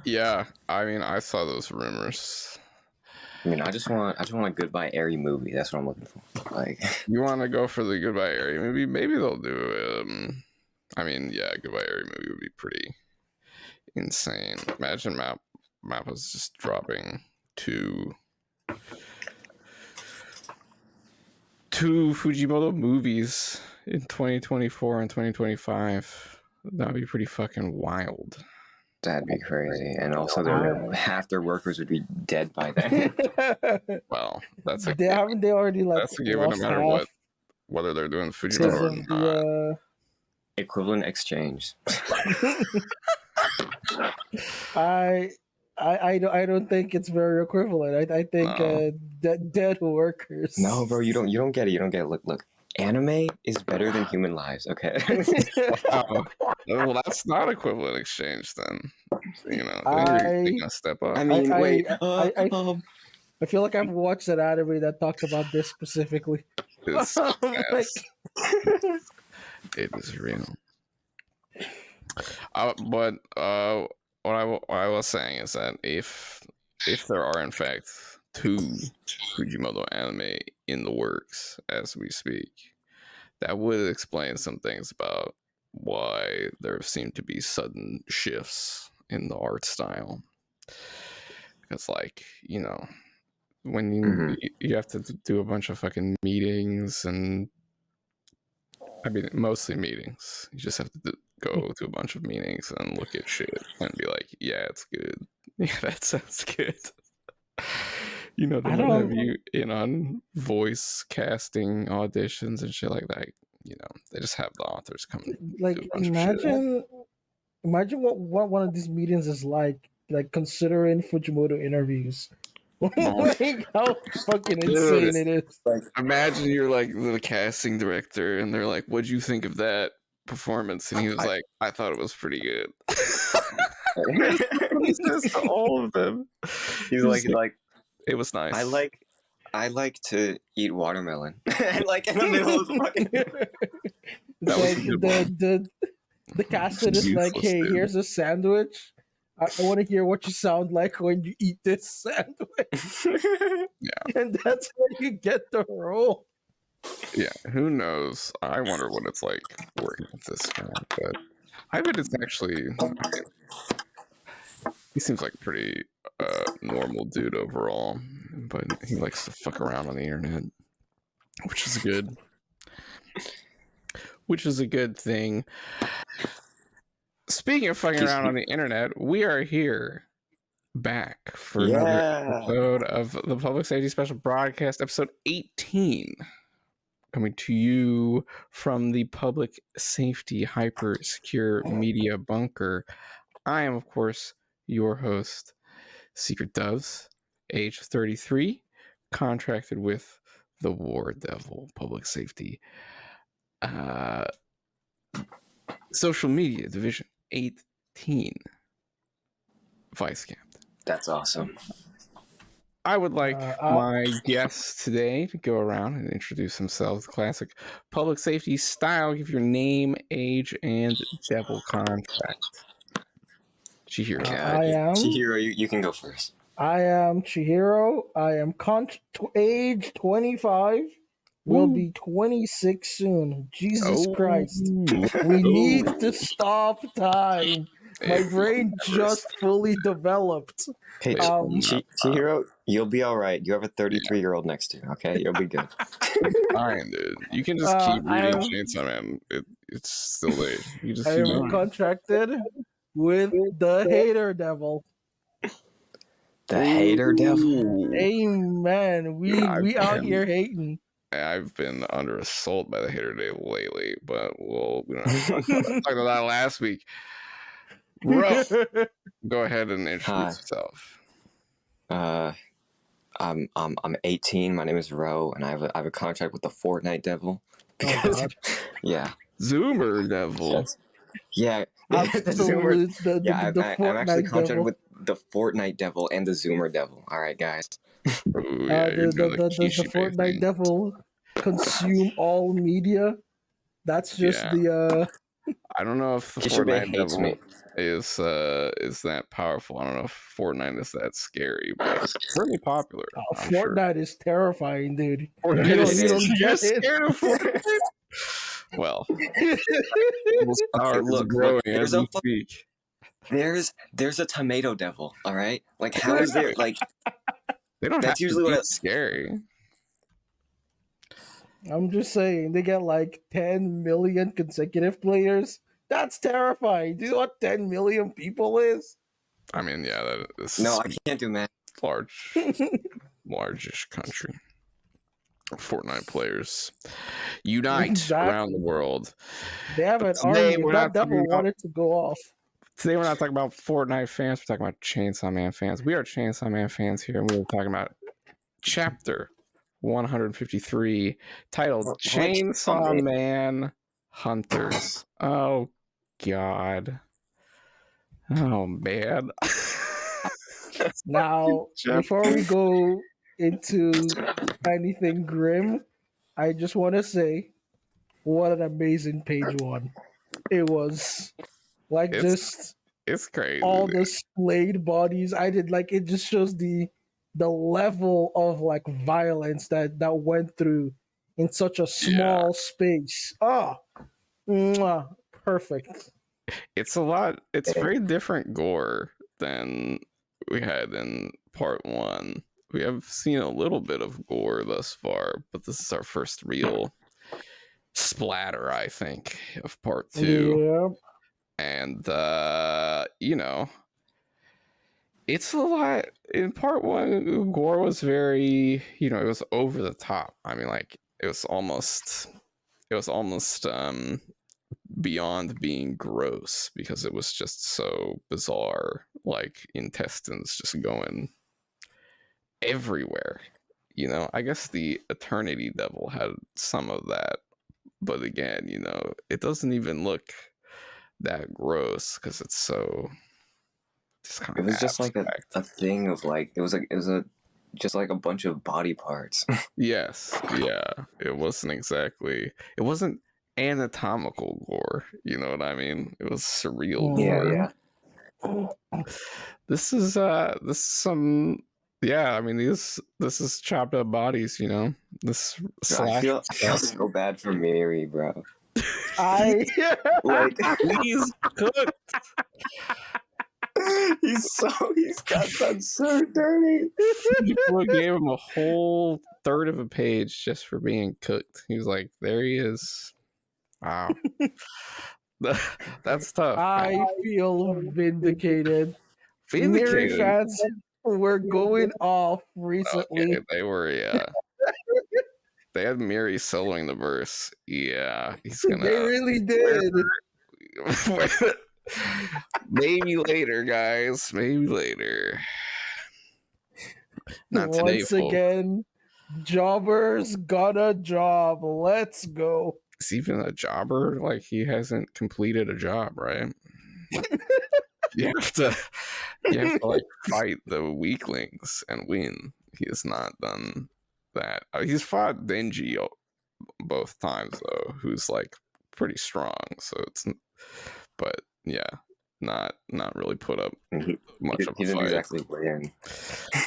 Yeah, I mean, I saw those rumors. I mean, I just want a Goodbye Airy movie. That's what I'm looking for. Like, You want to go for the Goodbye Area? Maybe they'll do. I mean, yeah, Goodbye Area movie would be pretty insane. Imagine Mappa's just dropping two Fujimoto movies in 2024 and 2025. That'd be pretty fucking wild. that'd be crazy. And also, half their workers would be dead by then. Well, that's a haven't they already like that's a given no lost matter half what, whether they're doing because Fujimoto or of not. the Equivalent exchange. I don't think it's very equivalent. I think No. dead workers. No, bro, you don't get it. You don't get it. Look. Anime is better than human lives. Okay. Wow. Well, that's not equivalent exchange then. You know, then you're gonna step up. I mean, wait. I feel like I've watched an anime that talked about this specifically. It's Like, it is real. But what I was saying is that if there are in fact two Fujimoto anime in the works as we speak, that would explain some things about why there seem to be sudden shifts in the art style. Because, like, you know, when you have to do a bunch of fucking meetings, and I mean mostly meetings, you just have to go to a bunch of meetings and look at shit and be like, yeah, it's good. Yeah, that sounds good. You know, they don't have you in on voice casting auditions and shit like that. You know, they just have the authors come. like imagine what one of these meetings is like considering Fujimoto interviews. Like how fucking insane it is. Like, imagine you're like the casting director and they're like, what'd you think of that performance? And he was like, I thought it was pretty good. He says to all of them. He's like it was nice. I like to eat watermelon. Like in the middle of the fucking the casting is like, hey, here's a sandwich. I want to hear what you sound like when you eat this sandwich. Yeah. And that's when you get the role. Yeah, who knows? I wonder what it's like working with this guy. But I bet it's actually... he seems like a pretty normal dude overall. But he likes to fuck around on the internet. Which is good. Which is a good thing. Speaking of fucking around on the internet, we are here back for another episode of the Public Safety Special Broadcast, episode 18. Coming to you from the Public Safety Hyper Secure Media Bunker. I am, of course, your host, Secret Doves, age 33, contracted with the War Devil Public Safety Social Media Division 18 Vice Captain. That's awesome. I would like my guests today to go around and introduce themselves. Classic public safety style. Give your name, age, and devil contract. Chihiro. Chihiro, you can go first. I am Chihiro. I am age 25. Will be 26 soon. Jesus Christ. We need to stop time. My brain just fully developed. Hey, Chihiro, you'll be all right. You have a 33-year-old next to you, okay? You'll be good. Fine, dude. You can just keep reading Chainsaw Man. It's still there. You just I am contracted with the Hater Devil. The Hater Devil? Amen. We out here hating. I've been under assault by the Hater Devil lately, but we don't have to talk about that last week. Ro, go ahead and introduce yourself. I'm 18. My name is Ro, and I have a contract with the Fortnite Devil. Because, yeah, Zoomer Devil. Yeah, the Zoomer. I'm actually contracted with the Fortnite Devil and the Zoomer Devil. All right, guys. Ooh, yeah, the Fortnite Devil consume all media. That's just the I don't know if the Kishibe Fortnite hates Devil me. is that powerful. I don't know if Fortnite is that scary, but it's really popular. I'm sure. Fortnite is terrifying, dude. Fortnite You don't you're get it. scared of Fortnite? Well, people's power is Look, growing there's as we speak. there's a tomato devil, all right? Like, how is there, like, They don't that's have usually to be what scary. I'm just saying, they get like 10 million consecutive players. That's terrifying. Do you know what 10 million people is? I mean, yeah, that is No, I can't do math. largish country. Fortnite players unite Exactly. around the world. They have But an today army. we're That not talking devil about wanted to go off. Today we're not talking about Fortnite fans. We're talking about Chainsaw Man fans. We are Chainsaw Man fans here, and we were talking about chapter 153, titled What? Chainsaw Man Hunters. Oh God. Oh man. Now, before we go into anything grim, I just want to say what an amazing page one. It was like it's just it's crazy. all the splayed bodies. I did like it just shows the level of like violence that went through in such a small space. Oh, mwah, perfect. It's a lot. It's very different gore than we had in part one. We have seen a little bit of gore thus far, but this is our first real splatter, I think, of part two. Yeah. And it's a lot. In part one, gore was very, it was over the top. I mean, like it was almost beyond being gross because it was just so bizarre, like intestines just going everywhere. I guess the Eternity Devil had some of that, but again, it doesn't even look that gross because it's so just kind It of was just like abstract. a thing of like, it was just like a bunch of body parts. Yes, yeah, it wasn't anatomical gore, you know what I mean? It was surreal gore. Yeah. This is some, yeah, I mean, this is chopped up bodies, this I slash feel so bad for Mary, bro. I Like, he's cooked. he's got done so dirty. People gave him a whole third of a page just for being cooked. He was like, there he is. Wow. That's tough. I feel vindicated. Miri Vindicated. fans were going off Okay, recently. they were, yeah. They had Miri soloing the verse. Yeah, he's gonna. They really did. Maybe later, guys. Maybe later. Not today, Once folks. again, jobbers got a job. Let's go. Is he even a jobber? Like he hasn't completed a job, right? you have to like fight the weaklings and win. He has not done that. He's fought Denji both times though, who's like pretty strong. So but yeah, not really put up much of a He didn't fight. exactly win.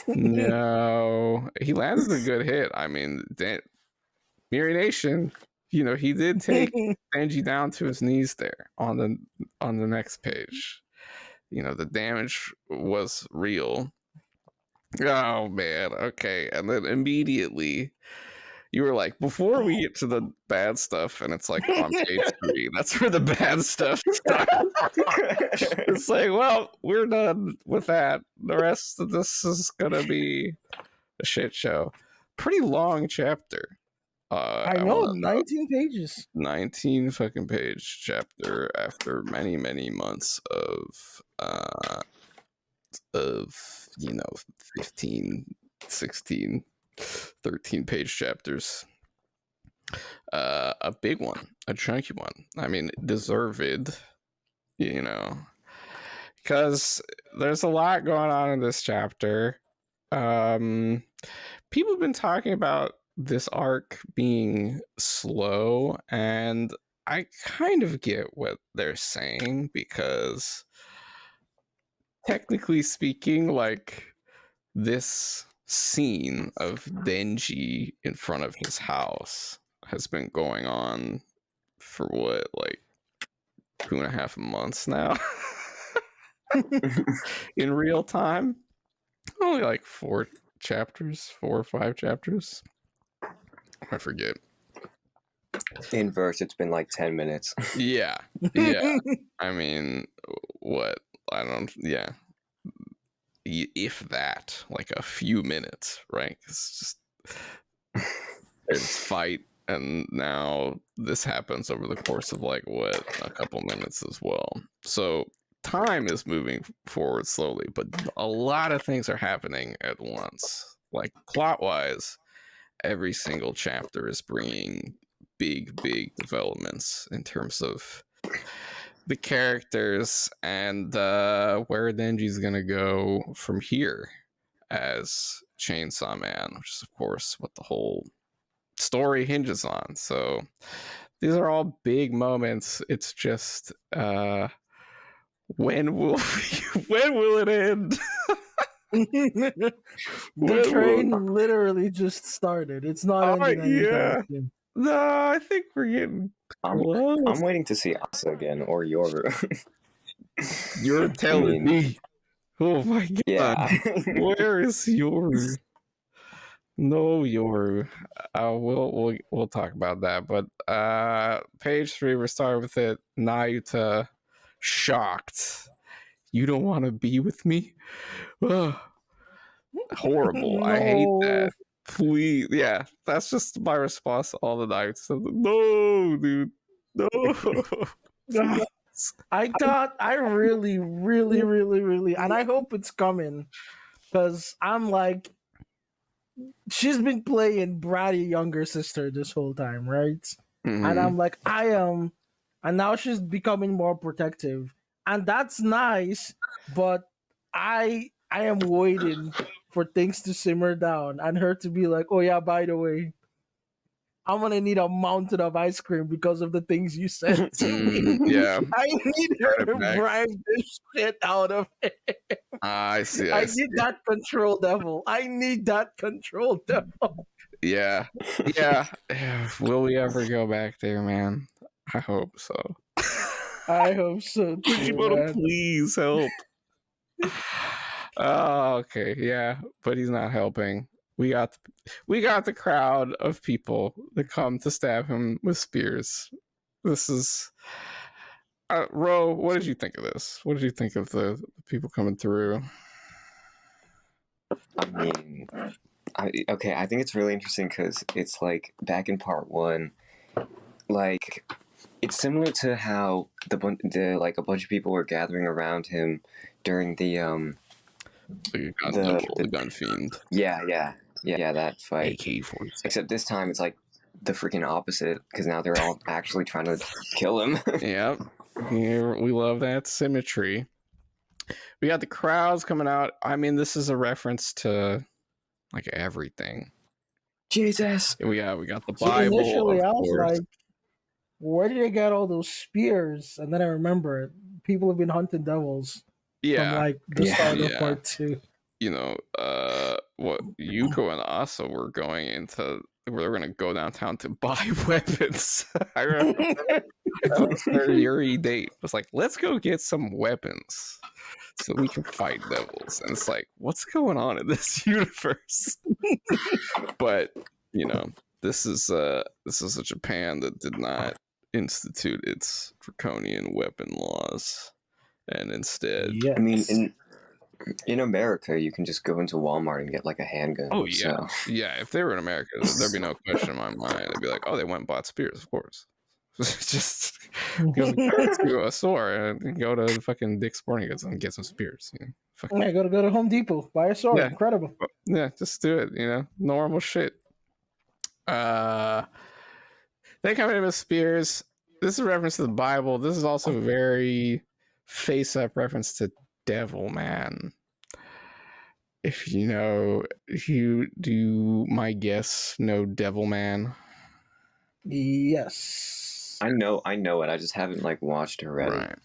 No, he landed a good hit. I mean, Miri Nation, he did take Denji down to his knees there on the next page. The damage was real. Oh man, okay. And then immediately you were like, before we get to the bad stuff, and it's like on page 3, that's where the bad stuff starts. It's like, well, we're done with that. The rest of this is gonna be a shit show. Pretty long chapter. I know, 19 pages. 19 fucking page chapter after many, many months of 15, 16, 13 page chapters. A big one, a chunky one. I mean, deserved, because there's a lot going on in this chapter. People have been talking about this arc being slow, and I kind of get what they're saying, because technically speaking, like, this scene of Denji in front of his house has been going on for what, like 2.5 months now in real time. Only like 4 or 5 chapters. I forget. In verse, it's been like 10 minutes. Yeah. I mean, what? I don't. Yeah. If that, like a few minutes, right? It's just there's fight, and now this happens over the course of like what, a couple minutes as well. So time is moving forward slowly, but a lot of things are happening at once. Like plot wise, every single chapter is bringing big developments in terms of the characters and where Denji's gonna go from here as Chainsaw Man, which is of course what the whole story hinges on. So these are all big moments. It's just when will when will it end? The train literally just started. It's not ending anytime soon. No, I think we're getting close. I'm waiting to see Asa again, or Yoru. You're telling me. Oh my god. Yeah. Where is Yoru? No, Yoru. We'll talk about that. But page 3, we're starting with it. Nayuta shocked. You don't want to be with me? Ugh. Horrible. No. I hate that. Please. Yeah, that's just my response to all the nights. No, dude. No. I really, and I hope it's coming, because I'm like, she's been playing bratty younger sister this whole time, right? Mm-hmm. And I'm like, and now she's becoming more protective, and that's nice, but I am waiting for things to simmer down and her to be like, oh yeah, by the way, I'm gonna need a mountain of ice cream because of the things you said to me. Yeah. I need her to bribe this shit out of it. I see. I need that control devil. I need that control devil. Yeah. Yeah. Will we ever go back there, man? I hope so. I hope so too, Fujimoto, please help. Oh, okay. Yeah, but he's not helping. We got the crowd of people that come to stab him with spears. This is Ro, what did you think of this? What did you think of the people coming through? I mean, I think it's really interesting because it's like back in part 1, like it's similar to how like a bunch of people were gathering around him during the gun fiend. Yeah, that fight. AK-47. Except this time it's like the freaking opposite, because now they're all actually trying to kill him. Yep. Yeah, we love that symmetry. We got the crowds coming out. I mean, this is a reference to like everything. Jesus. We got the Bible. Initially, I was like, where did they get all those spears? And then I remember people have been hunting devils from like the start of part 2. You know, what Yuko and Asa were going into, we're going to go downtown to buy weapons. I remember that was their Yuri date. It was like, let's go get some weapons so we can fight devils. And it's like, what's going on in this universe? But you know, this is a Japan that did not institute its draconian weapon laws, and instead, yes. I mean, in America, you can just go into Walmart and get like a handgun. Oh yeah, yeah. If they were in America, there'd be no question in my mind. They'd be like, oh, they went and bought spears, of course. Just go to a store and go to fucking Dick's Sporting Goods and get some spears. You know? Yeah, go to Home Depot, buy a sword. Yeah. Incredible. Yeah, just do it. You know, normal shit. They come in with spears. This is a reference to the Bible. This is also a very face-up reference to Devil Man. If you do, my guess, know Devil Man. Yes. I know it. I just haven't like watched or read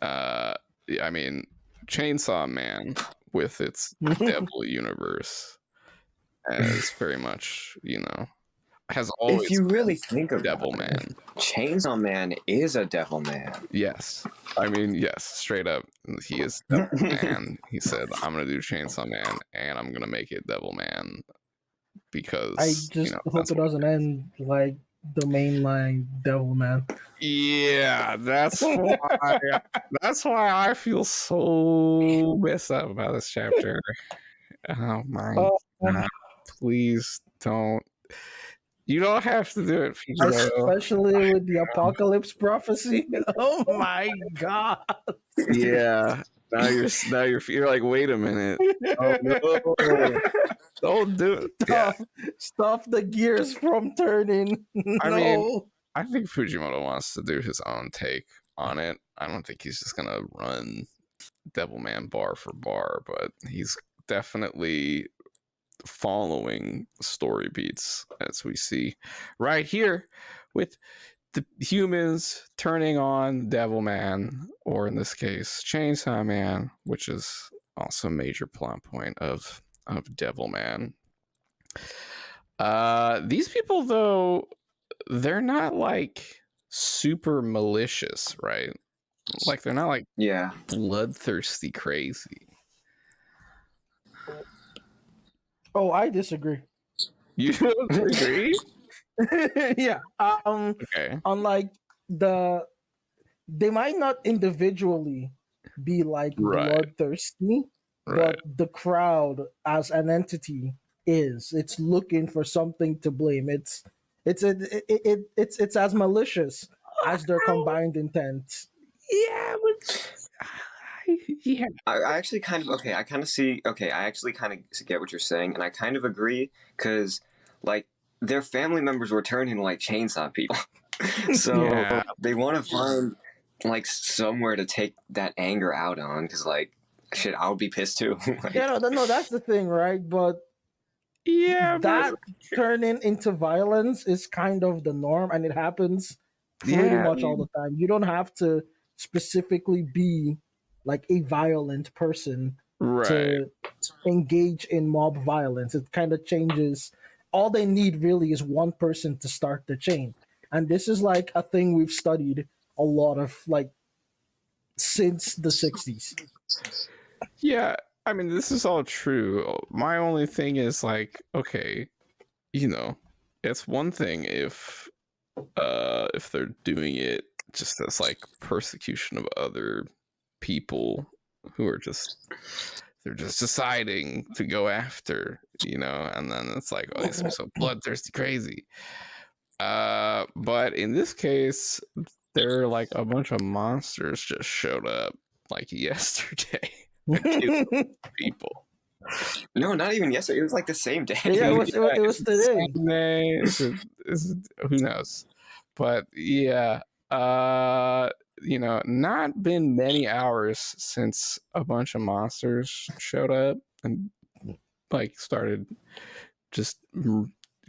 Right. I mean, Chainsaw Man with its Devil universe as very much, has it. If always you been really think about Devil it, Man. Chainsaw Man is a devil man. Yes. I mean, yes, straight up, he is Devil Man. He said, I'm going to do Chainsaw Man and I'm going to make it Devil Man I because, just hope that's it what. doesn't end like the mainline Devil Man. Yeah, that's why I feel so messed up about this chapter. Oh my Uh, god. Please don't. You don't have to do it, Fujimoto. especially with the apocalypse prophecy. Oh my god! Yeah. Now you're like, wait a minute. Oh no. Don't do it. Yeah. Stop the gears from turning. I mean, No. I think Fujimoto wants to do his own take on it. I don't think he's just gonna run Devilman bar for bar, but he's definitely following story beats as we see right here with the humans turning on Devilman, or in this case, Chainsaw Man, which is also a major plot point of Devilman. These people, though, they're not like super malicious, right? Like they're not like Yeah. bloodthirsty crazy. Oh, I disagree. You agree? Yeah. Okay. Unlike they might not individually be like Right. bloodthirsty, Right. but the crowd as an entity is. It's looking for something to blame. It's as malicious as their combined intent. Yeah, but yeah. I actually kind of okay. I kind of see. Okay, I actually kind of get what you're saying, and I kind of agree because like their family members were turning like chainsaw people, so Yeah. they want to find like somewhere to take that anger out on. Because like shit, I would be pissed too. Like, Yeah, no, that's the thing, right? But Yeah, but that turning into violence is kind of the norm, and it happens pretty yeah, I much all mean, the time. You don't have to specifically be like a violent person right. to engage in mob violence. It kind of changes. All they need really is one person to start the chain. And this is like a thing we've studied a lot of like since the 60s. Yeah, I mean, this is all true. My only thing is like, okay, it's one thing if they're doing it just as like persecution of other people who are just they're just deciding to go after, and then it's like, oh, these are so bloodthirsty crazy. But in this case, they're like a bunch of monsters just showed up like yesterday and killed people. no, not even yesterday. It was like the same day. Yeah, it was Is it the today. same day? Who knows? But yeah, not been many hours since a bunch of monsters showed up and like started just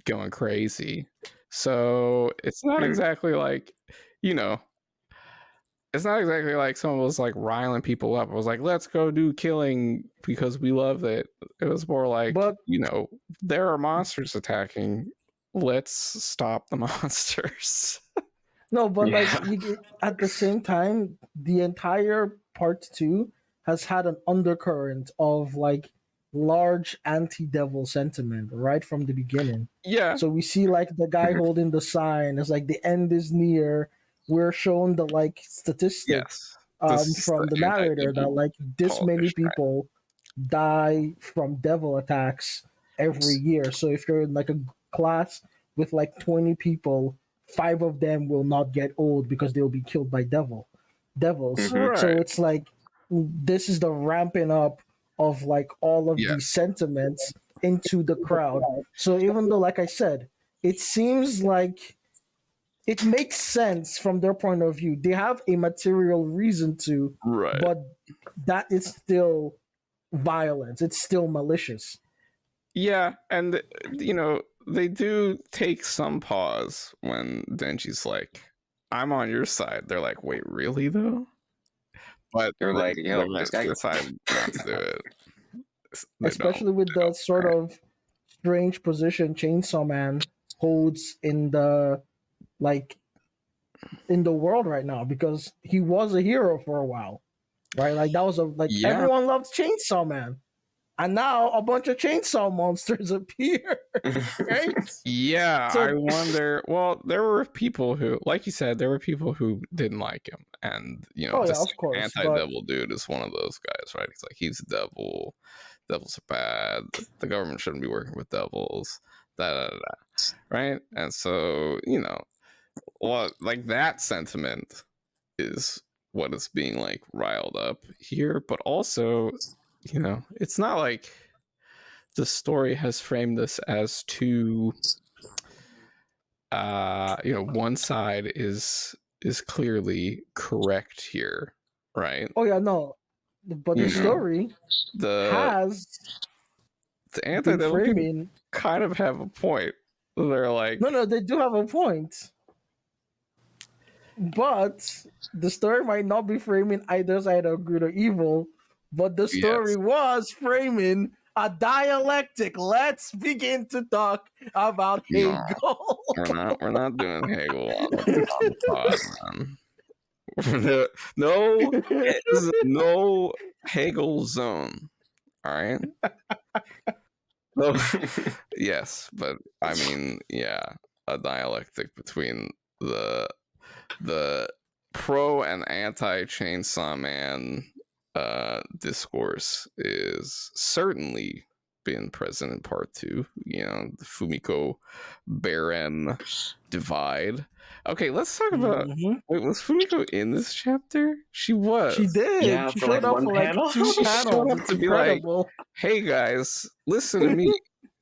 going crazy. So it's not exactly like, you know, it's not exactly like someone was like riling people up. It was like, let's go do killing because we love it. It was more like, But there are monsters attacking. Let's stop the monsters. no, but like Yeah. at the same time, the entire part two has had an undercurrent of like large anti-devil sentiment right from the beginning. Yeah. So we see like the guy holding the sign. It's like the end is near. We're shown the like statistic Yes. This is from the the narrator that anti-devil like this many politician, right? people die from devil attacks every year. So if you're in like a class with like 20 people, 5 of them will not get old because they'll be killed by devils. Mhm. So Right. it's like this is the ramping up of like all of Yeah. these sentiments into the crowd. So even though, like I said, it seems like it makes sense from their point of view. They have a material reason to, Right. but that is still violence. It's still malicious. Yeah, and they do take some pause when Denji's like, I'm on your side. They're like, wait, really though? But They're like, yo, this guy. decided not to do it. They Especially with don't. the sort of strange position Chainsaw Man holds in the like in the world right now, because he was a hero for a while, right? Like that was Yeah. everyone loved Chainsaw Man, and now a bunch of chainsaw monsters appear, right? Yeah, So- I wonder. Well, there were people who, like you said, there were people who didn't like him, and Oh, yeah, this of course, anti-devil dude is one of those guys, right? He's like, he's the devil. Devils are bad. The government shouldn't be working with devils. Da da da. Da, right? And so well, like that sentiment is what is being like riled up here, but also, it's not like the story has framed this as two one side is clearly correct here, right? Oh yeah, no, but the story the has the been anti-devil people framing. kind of have a point. They're like, No, they do have a point, but the story might not be framing either side of good or evil. But the story yes, was framing a dialectic. Let's begin to talk about no, Hegel. we're not doing Hegel on the pod, man. No, it is no Hegel zone. All right. No, yes, but I mean, yeah, a dialectic between the pro and anti Chainsaw Man discourse is certainly been present in part 2. The Fumiko Baron divide. Okay, let's talk about. Wait, was Fumiko in this chapter? She was. She did. Yeah, she for showed like up one for like panel. 2 She panels. showed up It's to be like, incredible. hey guys, listen to me.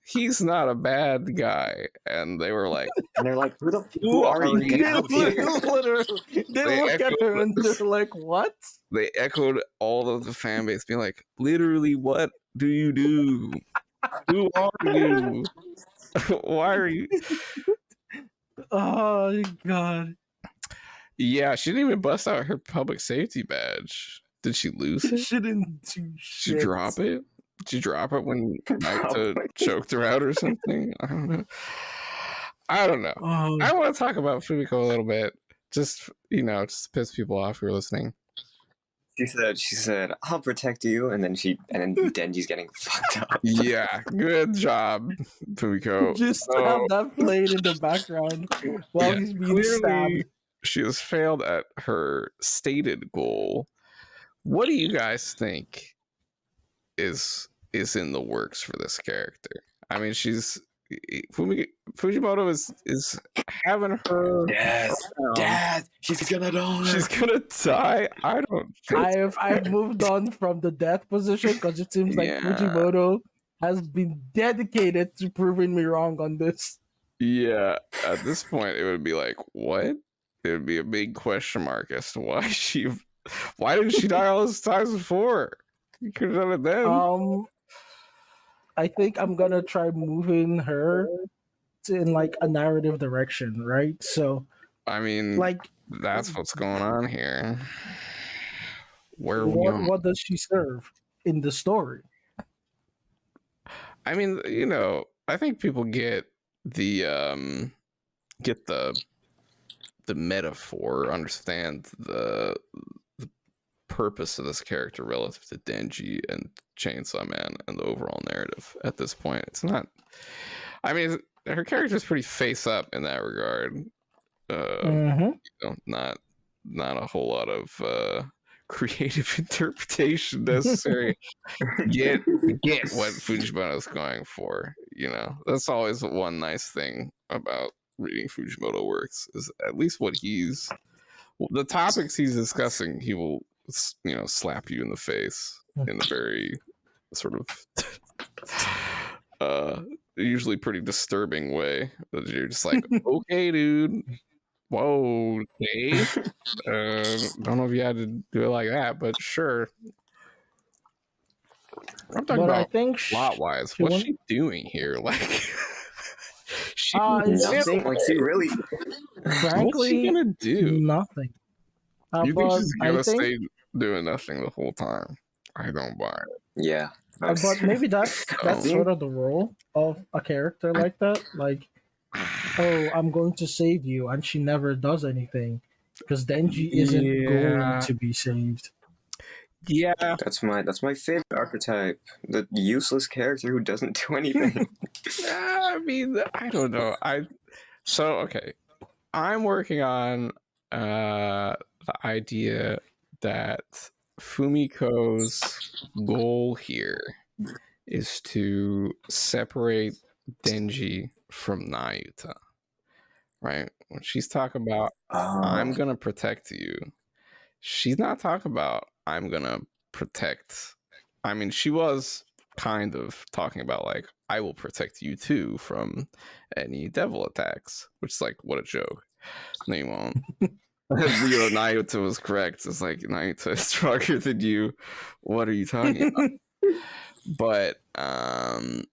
He's not a bad guy. And they were like, And they're like, who are you? Get out here. Literally, they look at her and they're like, what? They echoed all of the fan base being like, literally, what do you do? Who are you? Why are you? Oh god. Yeah, she didn't even bust out her public safety badge. Did she lose it? She didn't do Did she shit. drop it? Did she drop it when Nayuta choked her out or something? I don't know. Oh. I want to talk about Fumiko a little bit. Just, just to piss people off who are listening. She said, I'll protect you, and then Denji's getting fucked up. Yeah, good job, Fumiko. Just have that played in the background while he's being stabbed. She has failed at her stated goal. What do you guys think is in the works for this character? I mean, Fujimoto is having her death. She's gonna die. She's gonna die. I don't think I've moved on from the death position because it seems like Fujimoto has been dedicated to proving me wrong on this. Yeah, at this point it would be like, what? It would be a big question mark as to why didn't she die all those times before? You could have done it then. I think I'm gonna try moving her in like a narrative direction, right? So, I mean, like that's what's going on here. What does she serve in the story? I mean, I think people get the metaphor, understand the purpose of this character relative to Denji and Chainsaw Man and the overall narrative at this point. It's not. I mean, her character is pretty face up in that regard. Not a whole lot of creative interpretation necessary. get what Fujimoto is going for. That's always one nice thing about reading Fujimoto works is at least the topics he's discussing, he will slap you in the face in a very sort of usually pretty disturbing way that you're just like, okay, dude, whoa, okay. Don't know if you had to do it like that, but sure. I'm talking about plot wise. What's she doing here? Like, She Nothing. will. Like she really. What's she Frankly, gonna do? nothing. You think But she's I gonna think, stay doing nothing the whole time? I don't buy it. Yeah. but maybe that's I that's sort think. of the role of a character like that. Like, oh, I'm going to save you, and she never does anything because Denji isn't going Yeah, to be saved. yeah. That's my favorite archetype. The useless character who doesn't do anything. I mean, I don't know. Okay. I'm working on the idea that Fumiko's goal here is to separate Denji from Nayuta. Right? When she's talking about Oh. I'm gonna protect you, she's not talking about I'm gonna protect. I mean, she was kind of talking about like I will protect you too from any devil attacks, which is like what a joke. No, you won't. Nayuta was correct. It's like Nayuta is stronger than you. What are you talking about? But Nayuta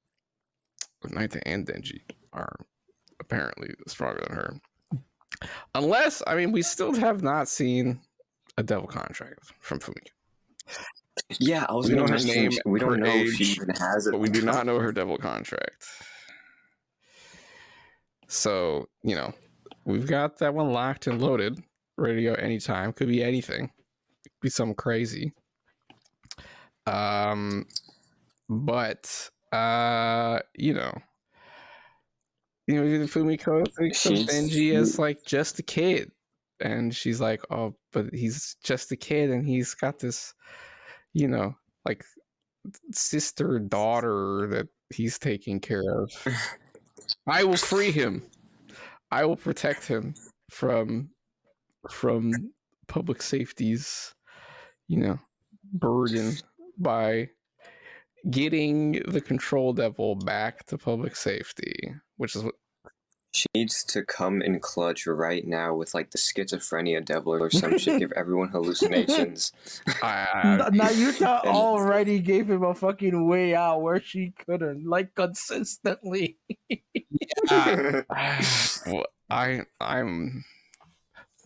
and Denji are apparently stronger than her. Unless, I mean, we still have not seen a devil contract from Fumiko. Yeah, I was We gonna know her mention. name, We don't her know if she age, even has it. but we do not know her devil contract. So, we've got that one locked and loaded, ready to go anytime. Could be anything. Could be something crazy. But Fumiko thinks of Denji as like just a kid, and she's like, "Oh, but he's just a kid, and he's got this, like sister daughter that he's taking care of. I will free him. I will protect him from public safety's, burden by getting the control devil back to public safety, which is what She needs to come in clutch right now with like the schizophrenia devil or some shit. Give everyone hallucinations. Nayuta And- already gave him a fucking way out where she couldn't, like consistently. well, I'm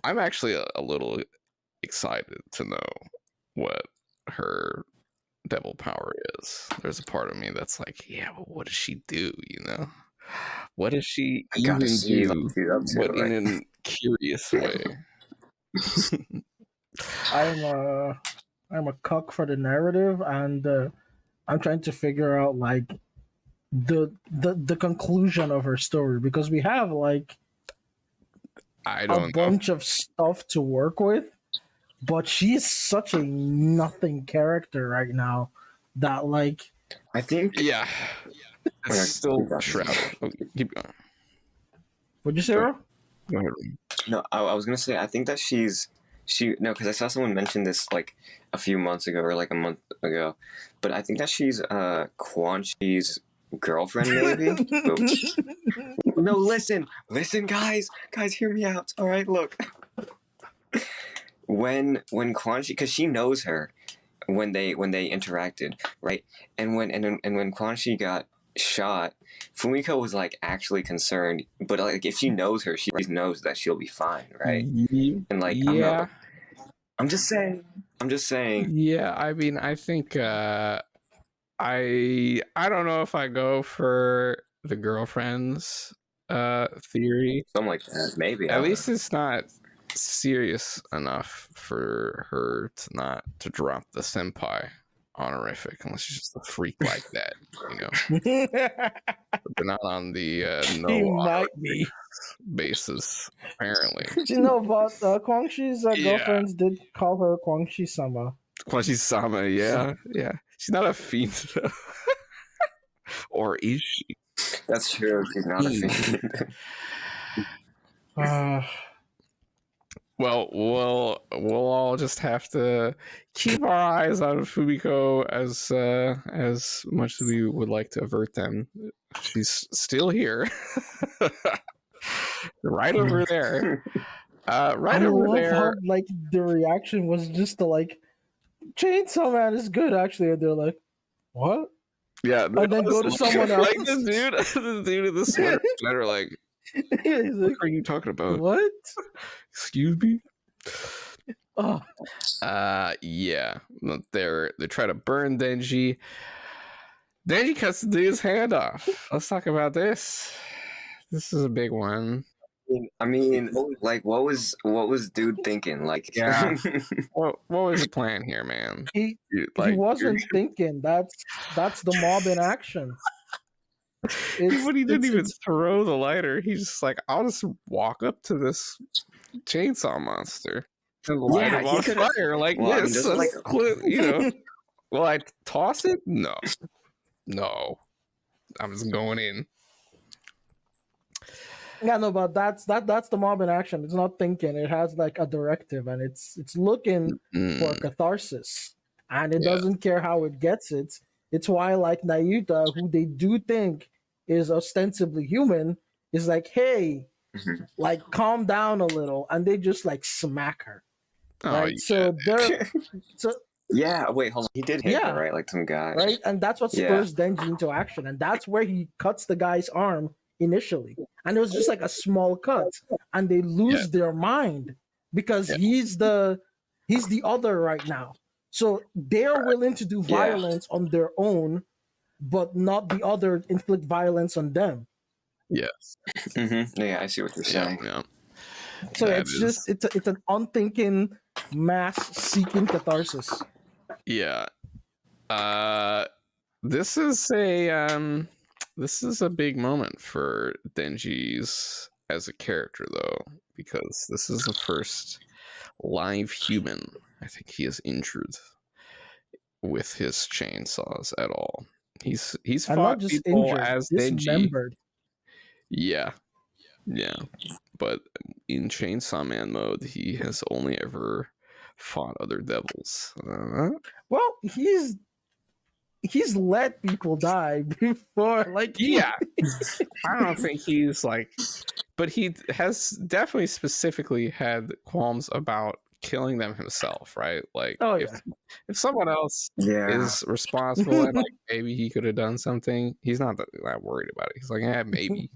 actually a little excited to know what her devil power is. There's a part of me that's like, yeah, but what does she do? What does she I gotta even see do? But in a curious way. I'm a cuck for the narrative, and I'm trying to figure out like the conclusion of her story because we have like I a don't know. bunch of stuff to work with, but she's such a nothing character right now that like I think. Yeah. It's Okay, still keep going. shrouded. Okay, keep going. what'd you say, Ro? Go ahead. No, I was gonna say I think that no, because I saw someone mention this like a few months ago or like a month ago, but I think that she's Quan Chi's girlfriend maybe. No, listen, guys, hear me out. All right, look. When Quan Chi, because she knows her, when they interacted, right, and when Quan Chi got shot, Fumiko was like actually concerned, but like if she knows her, she knows that she'll be fine, right? And like Yeah. I'm just saying. Yeah, I mean, I think I don't know if I go for the girlfriend's theory. Something like that, maybe. At least it's not serious enough for her to drop the senpai honorific unless she's just a freak like that, but not on the no He might honorific be. basis, apparently. But Kwang Shi's girlfriends did call her Kwang Shi sama. Kwashi-sama, yeah. She's not a fiend, though. Or is she? That's true. She's not a fiend. Well, we'll all just have to keep our eyes on Fumiko as much as we would like to avert them. She's still here, right over there. Right I over love there. how like the reaction was just to like Chainsaw Man is good actually, and they're like, what? Yeah, and then go to someone else. like this dude in the sweater, like, He's what like, are you talking about? what? Excuse me. Oh, Yeah, they try to burn Denji. Denji cuts the dude's hand off. Let's talk about this. This is a big one. I mean, like, what was dude thinking? Like, Yeah. What was the plan here, man? he Like, wasn't thinking. That's the mob in action. But he didn't even It's throw the lighter. He's just like, I'll just walk up to this chainsaw monster and light Yeah, him he on could've- fire like well, I mean, this. there's like- You know, will I toss it? No. I'm just going in. yeah, no, but that's the mob in action. It's not thinking. It has like a directive, and it's looking for catharsis, and it doesn't care how it gets it. It's why, like, Nayuta, who they do think is ostensibly human, is like, hey, Mhm. like, calm down a little, and they just like smack her. Oh, Right? yeah. So they're Yeah, wait, hold on. He did hit Yeah. her, right? Like some guy. right, and that's what Yeah. spurs Denji into action, and that's where he cuts the guy's arm initially, and it was just like a small cut, and they lose their mind because he's the other right now. So they're willing to do Yeah. violence on their own, but not the other inflict violence on them. Yes. Mm-hmm. Yeah, I see what you're saying. Yeah. So That it's just it's an unthinking mass seeking catharsis. Yeah. This is a big moment for Denji's as a character, though, because this is the first live human I think he has injured with his chainsaws at all. He's And fought not just people injured, as Denji. dismembered. Yeah. But in Chainsaw Man mode, he has only ever fought other devils. Well, he's let people die before, like, Yeah. I don't think he's like, but he has definitely specifically had qualms about killing them himself, right? Like, Oh, if someone else Yeah. is responsible and like maybe he could have done something, he's not that worried about it. He's like, yeah, maybe,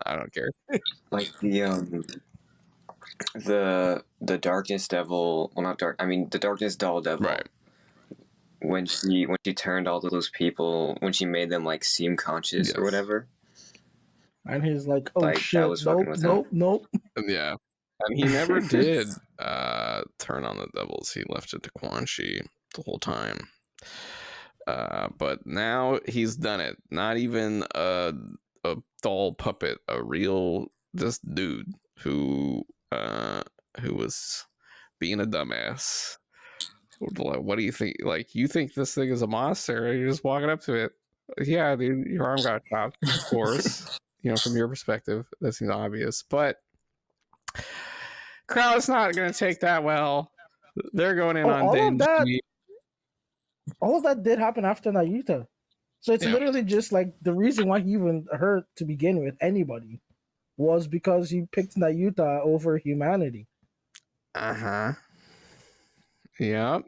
I don't care. Like the darkness devil, well, not dark. I mean, the darkness doll devil. Right. When she turned all those people, when she made them like seem conscious or Yes. whatever. And he's like, oh Like, that shit, was fucking with him. nope. Yeah. And he never did turn on the devils. He left it to Quan Chi the whole time. But now he's done it. Not even a doll puppet, a real just dude who was being a dumbass. What do you think? Like, you think this thing is a monster? You're just walking up to it. Yeah, dude, your arm got chopped, of course. From your perspective, that seems obvious. But crowd's not going to take that well. They're going in on Denji. All of that did happen after Nayuta. So it's literally just like the reason why he even hurt to begin with anybody was because he picked Nayuta over humanity. Yep.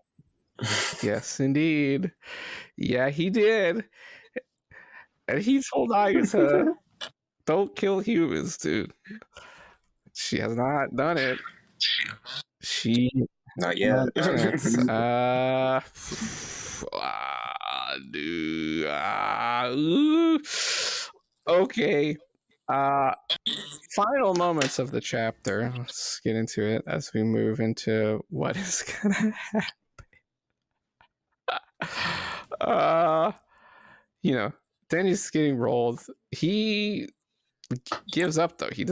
Yes, indeed. Yeah, he did. And he told Nayuta, don't kill humans, dude. She has not done it. She Not yet. Dude. Okay. Final moments of the chapter. Let's get into it as we move into what is gonna happen. Denji's getting rolled. He gives up though. He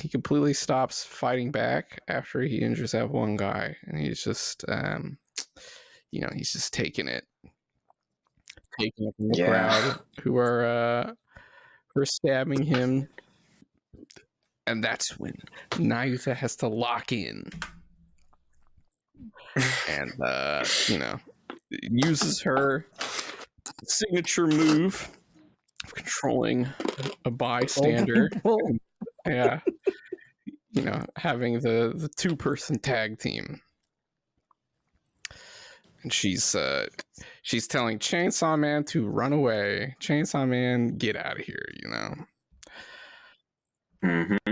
completely stops fighting back after he injures that one guy, and he's just he's just taking it from the crowd who are stabbing him, and that's when Nayuta has to lock in and uses her signature move of controlling a bystander. Yeah. Having the two-person tag team. And she's She's telling Chainsaw Man to run away. Chainsaw Man, get out of here, you know? Mm-hmm.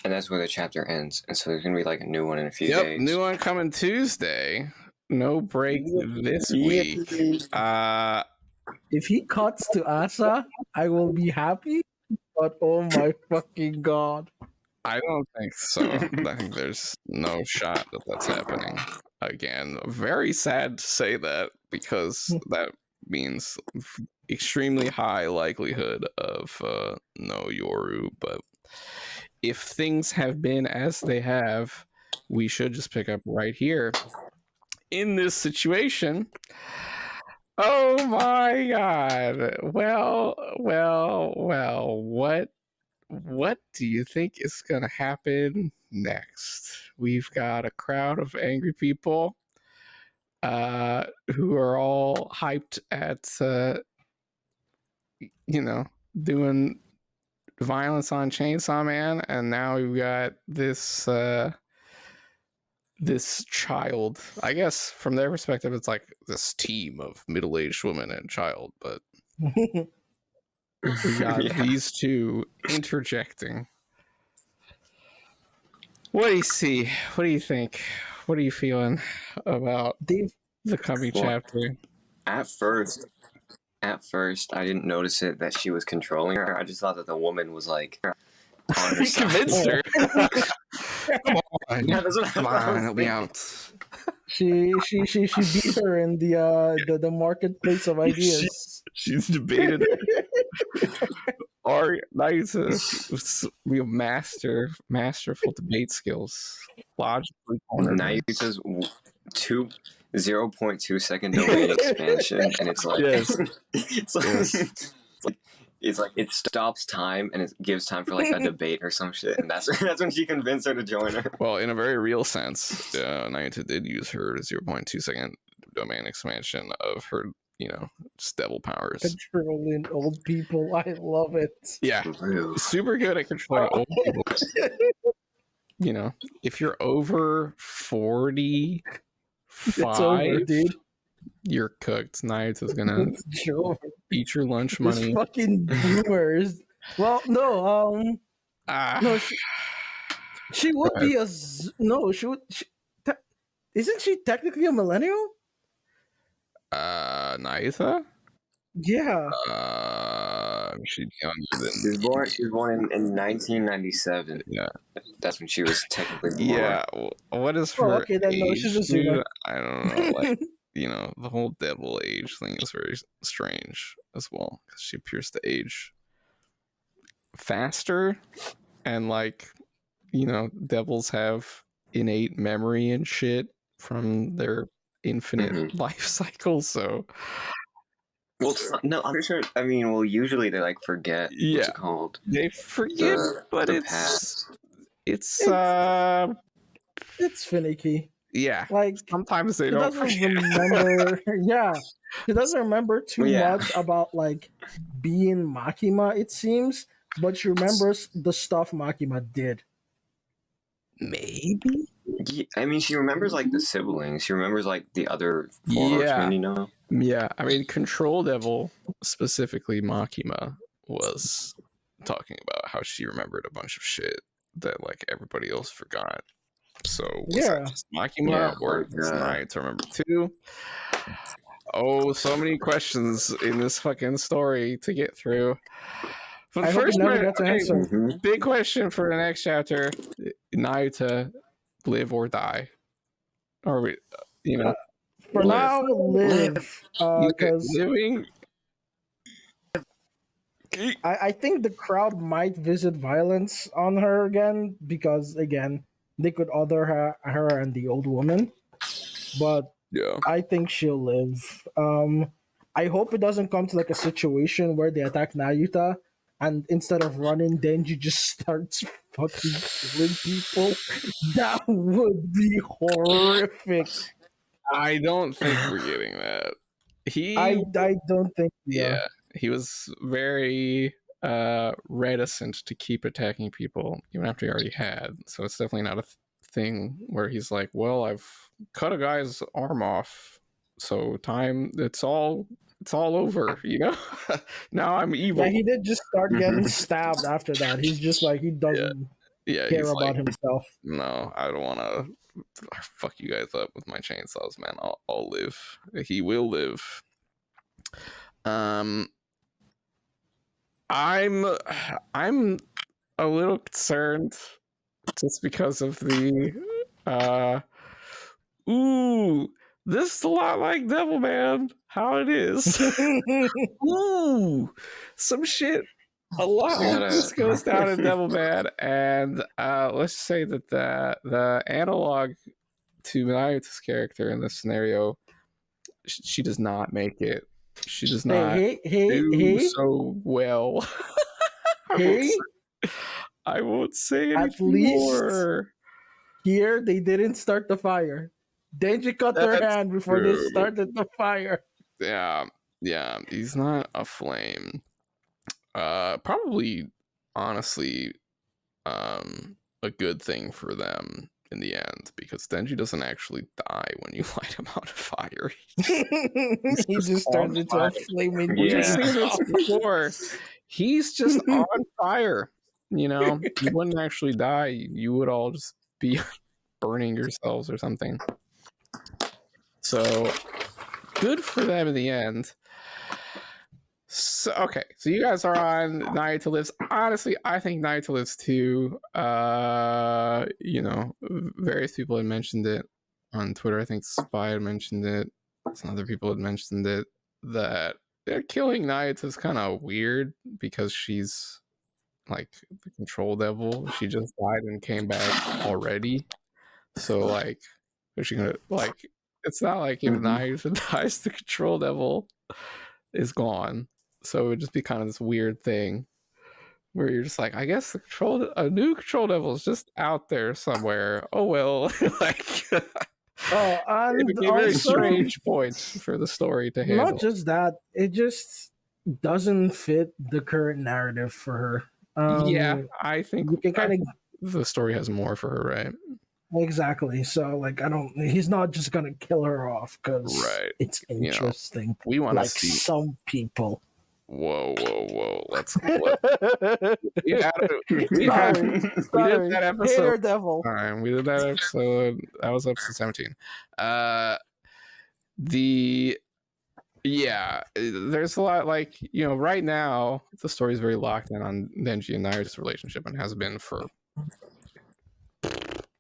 And that's where the chapter ends. And so there's going to be like a new one in a few days. New one coming Tuesday. No break this week. If he cuts to Asa, I will be happy. But oh my fucking god. I don't think so. I think there's no shot that that's happening again. Very sad to say that because that means extremely high likelihood of no Yoru. But if things have been as they have, we should just pick up right here in this situation. Oh my god. Well, what do you think is going to happen next? We've got a crowd of angry people who are all hyped at, doing violence on Chainsaw Man, and now we've got this this child. I guess from their perspective, it's like this team of middle-aged women and child, but we got these two interjecting. What do you see? What do you think? What are you feeling about the coming chapter? At first, I didn't notice it that she was controlling her. I just thought that the woman was like on her side. Convinced her. Come on, Yeah, that's what come on, help me out. She beat her in the marketplace of ideas. She's debated. Or Nayuta, we have masterful debate skills, logically cornered. Nayuta's 0.2 second domain expansion, and it's like, yes. It's like it stops time and it gives time for like a debate or some shit, and that's when she convinced her to join her. Well, in a very real sense, Nayuta did use her 0.2 second domain expansion of her, just devil powers. Controlling old people, I love it. Yeah, super good at controlling old people. If you're over 45, it's over, dude. You're cooked. Nayuta's gonna eat your lunch money. These fucking boomers. Well, no, no, she would be she would. Isn't she technically a millennial? Nayuta? Yeah. She's younger than. She was born in 1997. Yeah. That's when she was technically born. Yeah. What is her okay, then age? No, she's a Zuma. I don't know. Like, the whole devil age thing is very strange as well because she appears to age faster, and devils have innate memory and shit from their infinite life cycle. So, well, no, I'm sure. I mean, well, usually they like forget. Yeah, what's it called? They forget, but it's finicky. Yeah, like sometimes they don't remember. Yeah, she doesn't remember too much about like being Makima, it seems, but she remembers the stuff Makima did. Maybe. Yeah, I mean, she remembers like the siblings. She remembers like the other four horsemen, Yeah, I mean, Control Devil, specifically Makima, was talking about how she remembered a bunch of shit that like everybody else forgot. So was that just Makima or does Nayuta remember too? Oh, so many questions in this fucking story to get through. But first, big question for the next chapter: Nayuta, live or die? Or we, for now, live. Because living. I think the crowd might visit violence on her again because again they could other her and the old woman, but I think she'll live. I hope it doesn't come to like a situation where they attack Nayuta and instead of running, Denji just starts fucking killing people. That would be horrific. I don't think we're getting that. I don't think. Yeah, he was very reticent to keep attacking people even after he already had. So it's definitely not thing where he's like, well, I've cut a guy's arm off, so it's all over, you know. Now I'm evil. Yeah, he did just start getting stabbed after that. He's just like, he doesn't Yeah, care he's about like, himself. no, I don't want to fuck you guys up with my chainsaws, man. I'll live. He will live. I'm a little concerned just because of the ooh, this is a lot like Devilman, how it is. Ooh, some shit a lot like this goes down in Devilman, and let's say that the analog to Nayuta's character in this scenario, she does not make it. She does not do so well. I won't say anything at least more. Here, they didn't start the fire. Denji cut their hand before they started the fire. Yeah, he's not a flame. Probably, honestly, a good thing for them in the end, because Denji doesn't actually die when you light him on fire. He just turns into a flaming. We've seen this before. He's just on fire. You know, you wouldn't actually die. You would all just be burning yourselves or something. So good for them in the end. So okay, so you guys are on Nayuta Lives. Honestly, I think Nayuta Lives too. You know, various people had mentioned it on Twitter. I think Spy had mentioned it. Some other people had mentioned it. That killing Nayuta is kind of weird because she's like the control devil. She just died and came back already. So like, is she gonna like? It's not like if Nayuta dies, the control devil is gone. So it would just be kind of this weird thing where you're just like, I guess a new control devil is just out there somewhere. Oh well, like. And it became very strange points for the story to handle. Not just that, it just doesn't fit the current narrative for her. Yeah, I think kind of the story has more for her, right? Exactly. So, like, he's not just gonna kill her off because it's interesting. You know, we want to see some people. Whoa! Let's. We did that episode. Devil. We did that episode. That was episode 17. There's a lot, like, you know, right now the story is very locked in on Denji and Nayuta's relationship, and has been for,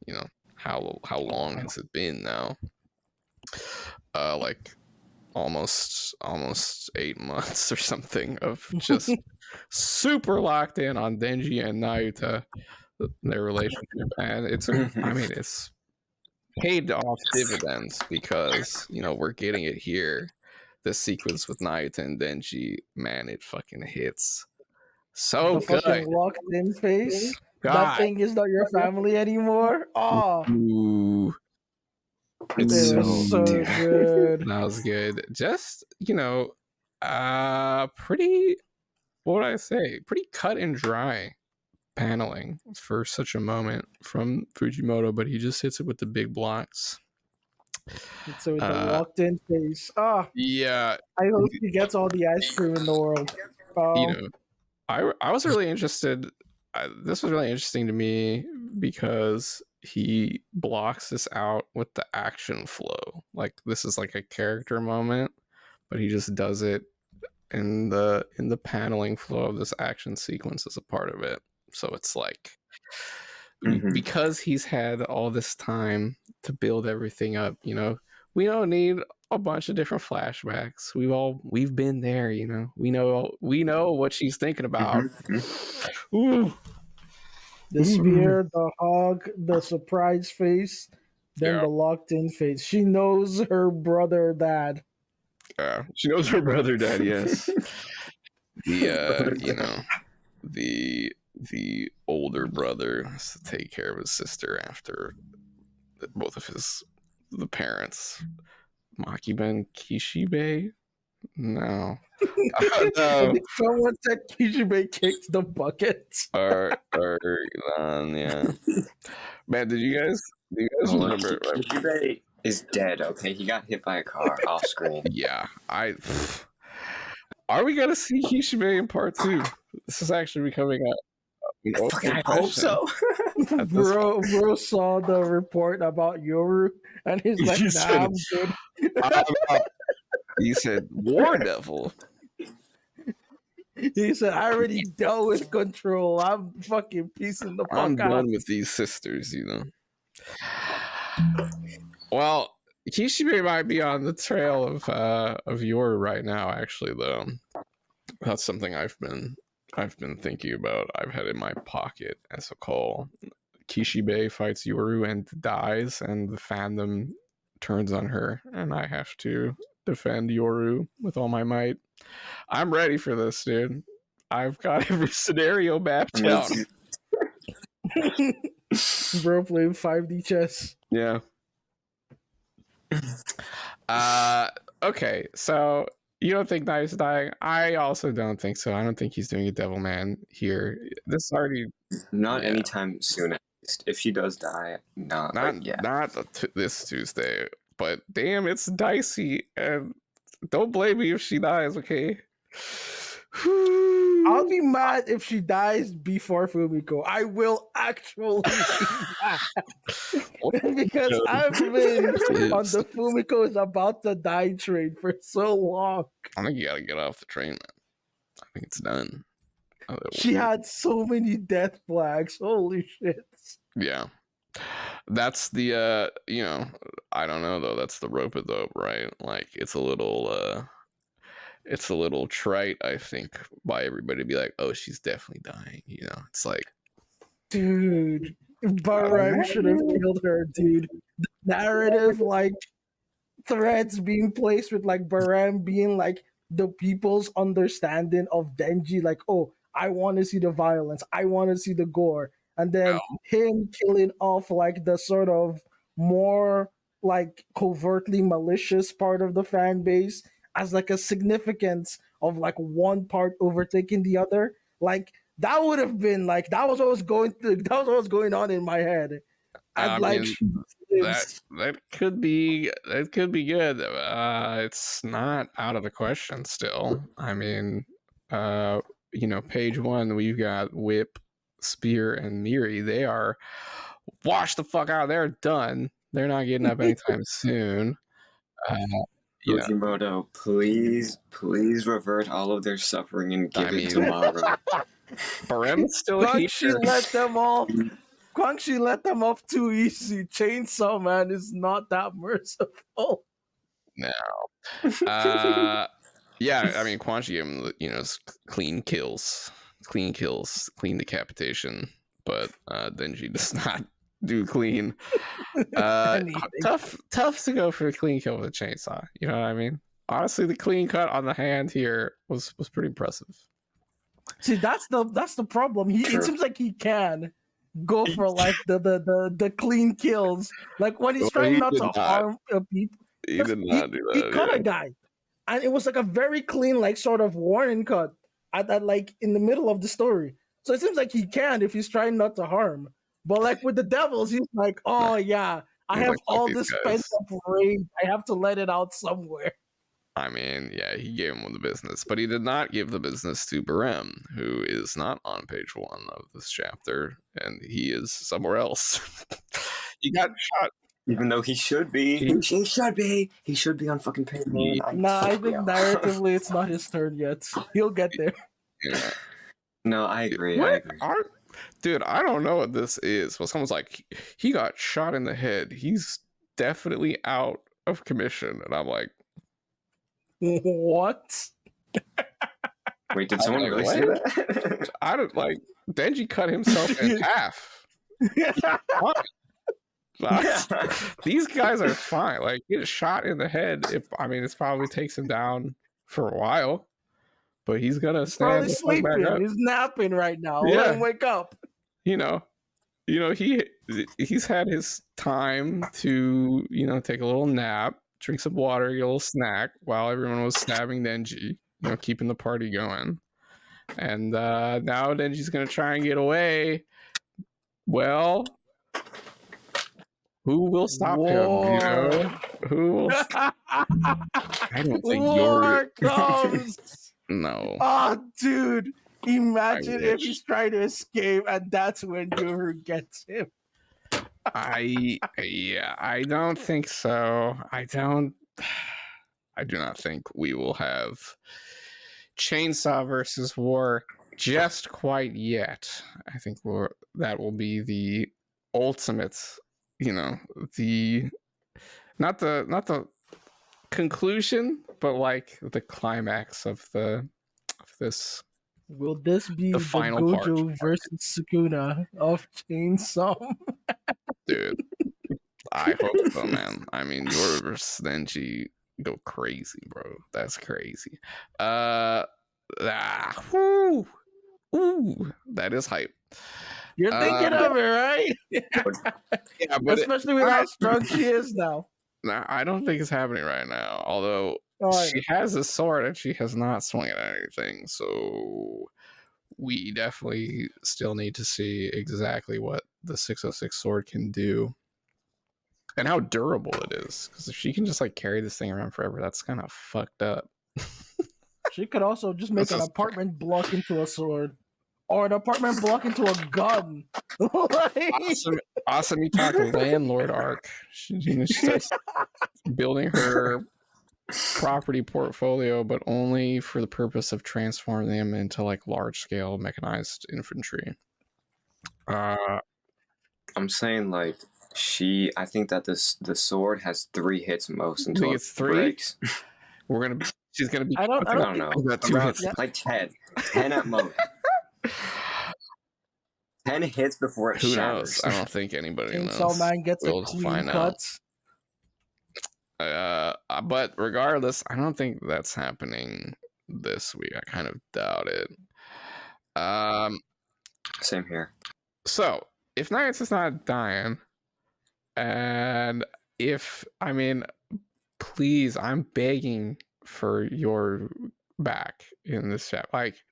you know, how long has it been now? Like almost 8 months or something of just super locked in on Denji and Nayuta, their relationship, and it's paid off dividends because, you know, we're getting it here. This sequence with Nayuta and Denji, man, it fucking hits so the good. Fucking locked in face. God. That thing is not your family anymore. Oh, ooh. It's so good. That was good. Just, you know, pretty, what would I say? Pretty cut and dry paneling for such a moment from Fujimoto, but he just hits it with the big blocks. So with the locked in face. Yeah. I hope he gets all the ice cream in the world. You know, I was really interested. This was really interesting to me because he blocks this out with the action flow. Like, this is like a character moment, but he just does it in the paneling flow of this action sequence as a part of it. So it's like, because he's had all this time to build everything up, you know, we don't need a bunch of different flashbacks. We've been there, you know. We know what she's thinking about. Ooh. The spear, the hug, the surprise face, then the locked in face. She knows her brother dad. Yeah, she knows her brother dad, yes. The you know, the older brother has to take care of his sister after both of the parents, Makiben Kishibe, No. And No. if someone said Kishibe kicked the bucket. Or yeah. Man, do you guys Hold on, remember? Kijube is dead. Okay, he got hit by a car off screen. Yeah, are we gonna see Kishibe in part 2? This is actually becoming an open I hope question. so. Bro saw the report about Yoru, and he's like, He "Nah, said, I'm good." I'm out. He said, War Devil. He said, "I already dealt with control. I'm fucking piecing the I'm fuck out." done with these sisters, you know. Well, Kishibe might be on the trail of Yoru right now, actually, though. That's something I've been thinking about. I've had in my pocket as a call. Kishibe fights Yoru and dies, and the fandom turns on her, and I have to defend Yoru with all my might. I'm ready for this, dude. I've got every scenario mapped out. Bro playing 5D chess. Yeah. Okay, so you don't think Nayuta dying? I also don't think so. I don't think he's doing a devil man here. This already Not anytime soon. At least. If she does die, not this Tuesday. But damn, it's dicey, and don't blame me if she dies. Okay. I'll be mad if she dies before Fumiko. I will actually be mad. Because I've been on the Fumiko is about to die train for so long. I think you gotta get off the train, man. I think it's done. She had so many death flags. Holy shit. Yeah. That's the I don't know though, that's the rope-a-dope, right? Like it's a little trite, I think, by everybody to be like, oh, she's definitely dying, you know. It's like, dude, Baran should have killed her, dude. The narrative, like threads being placed with like Baran being like the people's understanding of Denji, like, oh, I want to see the violence, I want to see the gore, and then him killing off like the sort of more like covertly malicious part of the fan base as like a significance of like one part overtaking the other. Like that would have been like that was what was going on in my head. I mean, that could be good. It's not out of the question still. I mean, page 1 we've got Whip, Spear, and Miri. They are washed the fuck out. They're done. They're not getting up anytime soon. Fujimoto, please revert all of their suffering and give it tomorrow. Barem's still here. Guangxi let them off too easy. Chainsaw Man is not that merciful. No. Yeah, I mean, Quan Chi, clean kills, clean decapitation, but Denji does not do clean. Tough to go for a clean kill with a chainsaw. You know what I mean? Honestly, the clean cut on the hand here was pretty impressive. See, that's the problem. It seems like he can go for like the clean kills. Like when he's trying not to harm people. He did not do that. He cut a guy, and it was like a very clean, like sort of warning cut at that like in the middle of the story. So it seems like he can if he's trying not to harm. But like with the devils, he's like, oh yeah, I have all this pent up rage. I have to let it out somewhere. I mean, yeah, he gave him the business, but he did not give the business to Barem, who is not on page 1 of this chapter, and he is somewhere else. He got shot. Even though he should be. He should be. He should be on fucking page 1. Nah, I think narratively it's not his turn yet. He'll get there. Yeah. No, I agree. Dude, I don't know what this is. Well, someone's like, he got shot in the head. He's definitely out of commission. And I'm like, what? Wait, did someone really say that? I don't like Denji cut himself in half. These guys are fine. Like, get shot in the head. It probably takes him down for a while, but he's gonna stand. He's probably sleeping. He's napping right now. Yeah. Let him wake up. He's had his time to take a little nap, drink some water, get a little snack while everyone was stabbing Denji, keeping the party going. And now Denji's gonna try and get away. Well, who will stop him? Who will? I don't think War comes. No. Oh, dude! Imagine if he's trying to escape, and that's when Yoru gets him. I don't think so. I do not think we will have Chainsaw versus War just quite yet. I think that will be the ultimate, the not the conclusion, but like the climax of this. Will this be the final Gojo part versus Sukuna of Chainsaw? Dude, I hope so, man. I mean, Yoru versus Denji go crazy, bro. That's crazy. Whoo, ooh, that is hype. You're thinking of it, right? Yeah, but especially with how strong she is now. Nah, I don't think it's happening right now. Although she has a sword and she has not swung at anything, so we definitely still need to see exactly what the 606 sword can do and how durable it is. Because if she can just like carry this thing around forever, that's kind of fucked up. She could also just make an apartment block into a sword, or an apartment block into a gun. Awesome, you talk landlord arc. She starts building her property portfolio, but only for the purpose of transforming them into like large scale mechanized infantry. I'm saying like I think that the sword has 3 hits most until it's 3 breaks. She's gonna be. I don't know. About 2 hits. Like 10 at most. 10 hits before it Who shatters. knows? I don't think anybody knows. Chainsaw Man gets a clean cut. But regardless, I don't think that's happening this week. I kind of doubt it. Same here. So if Nayuta's not dying, and please, I'm begging for your back in this chat. Like,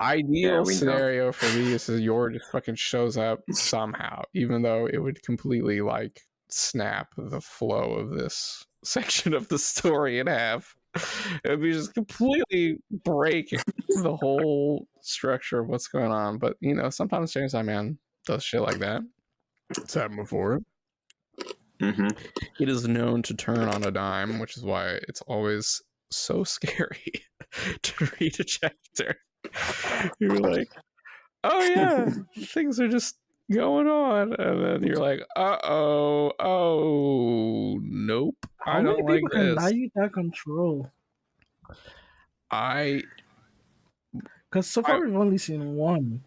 ideal scenario for me is your just fucking shows up somehow, even though it would completely like snap the flow of this section of the story in half. It would be just completely break the whole structure of what's going on. But sometimes Chainsaw Man does shit like that. It's happened before. Mm-hmm. It is known to turn on a dime, which is why it's always so scary to read a chapter. You're like, oh yeah, things are just going on, and then you're like, oh nope. How many people can Nayuta control? Because so far we've only seen one,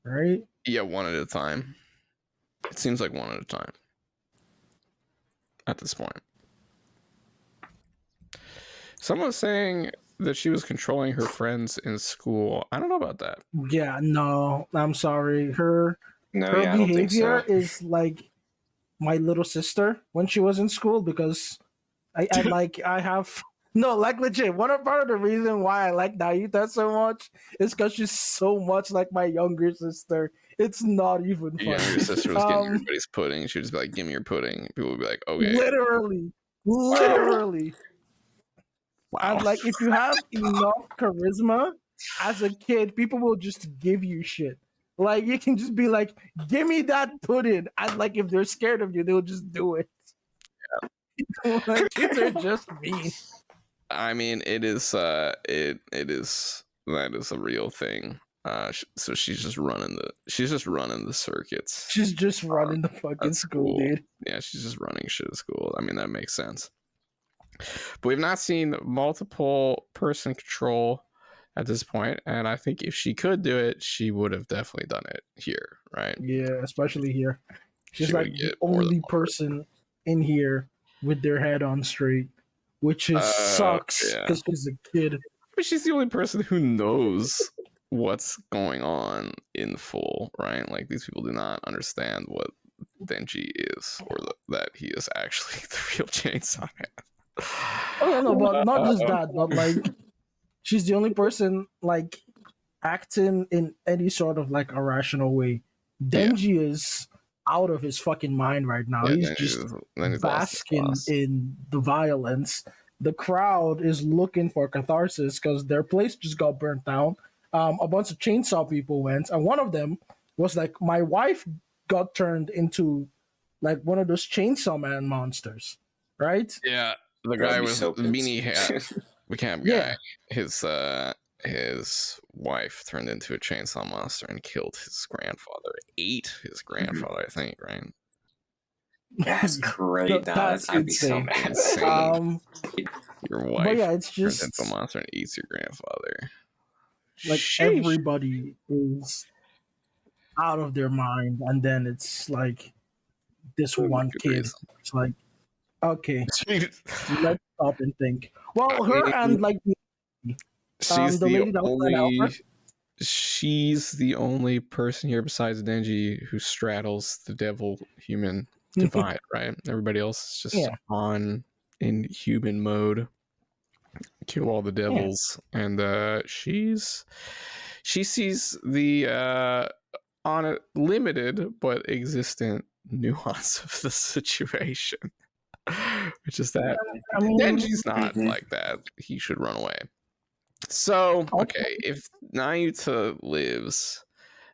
right? Yeah, one at a time. It seems like one at a time at this point. Someone's saying that she was controlling her friends in school. I don't know about that. Yeah, no, I'm sorry. Her behavior is like my little sister when she was in school, because I have legit. Part of the reason why I like Nayuta so much is because she's so much like my younger sister. It's not even funny. Your younger sister was getting everybody's pudding. She would just be like, "Give me your pudding." People would be like, "Okay." Literally. Wow. And like, if you have enough charisma as a kid, people will just give you shit. Like, you can just be like, "Give me that pudding," and like, if they're scared of you, they'll just do it. Yeah. Like, kids are just mean. I mean, it is. That is a real thing. So she's just running the circuits. She's just running the fucking school, dude. Yeah, she's just running shit at school. I mean, that makes sense. But we've not seen multiple person control at this point, and I think if she could do it, she would have definitely done it here, right? Yeah, especially here. She's like the only person in here with their head on straight, which sucks because she's a kid. But she's the only person who knows what's going on in full, right? Like, these people do not understand what Denji is, or that he is actually the real Chainsaw Man. Oh yeah, no, but not just that, but like she's the only person like acting in any sort of like a rational way. Yeah, Denji is out of his fucking mind right now. yeah. He's just Then he's lost his basking class. in the violence. The crowd is looking for catharsis because their place just got burnt down. A bunch of chainsaw people went, and one of them was like, "My wife got turned into like one of those chainsaw man monsters, right?" Yeah, the Bro, I'd guy be with so the pissed. beanie hat, the camp guy. Yeah, His wife turned into a chainsaw monster and killed his grandfather. Ate his grandfather, I think. Right? That's great, dog. that's I'd be so insane. mad. Insane. Um, Your but wife yeah, it's turns into a just monster and eats your grandfather. like Sheesh. everybody is out of their mind, and then it's like this Good one kid. reason. It's like, okay, She- let's stop and think. I Well, her mean, and like she's the the lady that was trying to help her. only. She's the only person here besides Denji who straddles the devil human divide, right? Everybody else is just Yeah, on in human mode, kill all the yeah. devils, and she sees the on a limited but existent nuance of the situation, which is that I mean, Denji's not Mhm. like that. He should run away. So, okay. okay, if Nayuta lives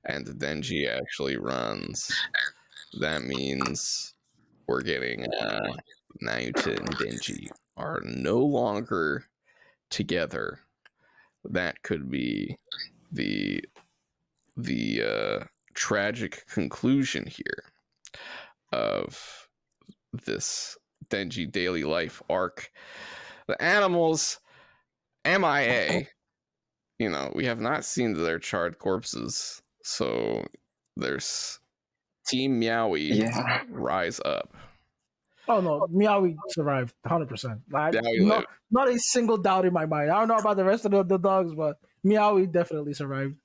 and Denji actually runs, that means we're getting Nayuta and Denji are no longer together. That could be the tragic conclusion here of this Denji daily life arc. The animals MIA. You know, we have not seen their charred corpses, so there's Team Meowie Yeah. rise up. Oh no, Meowie survived 100%. Like Meowie lived. not a single doubt in my mind. I don't know about the rest of the dogs, but Meowie definitely survived.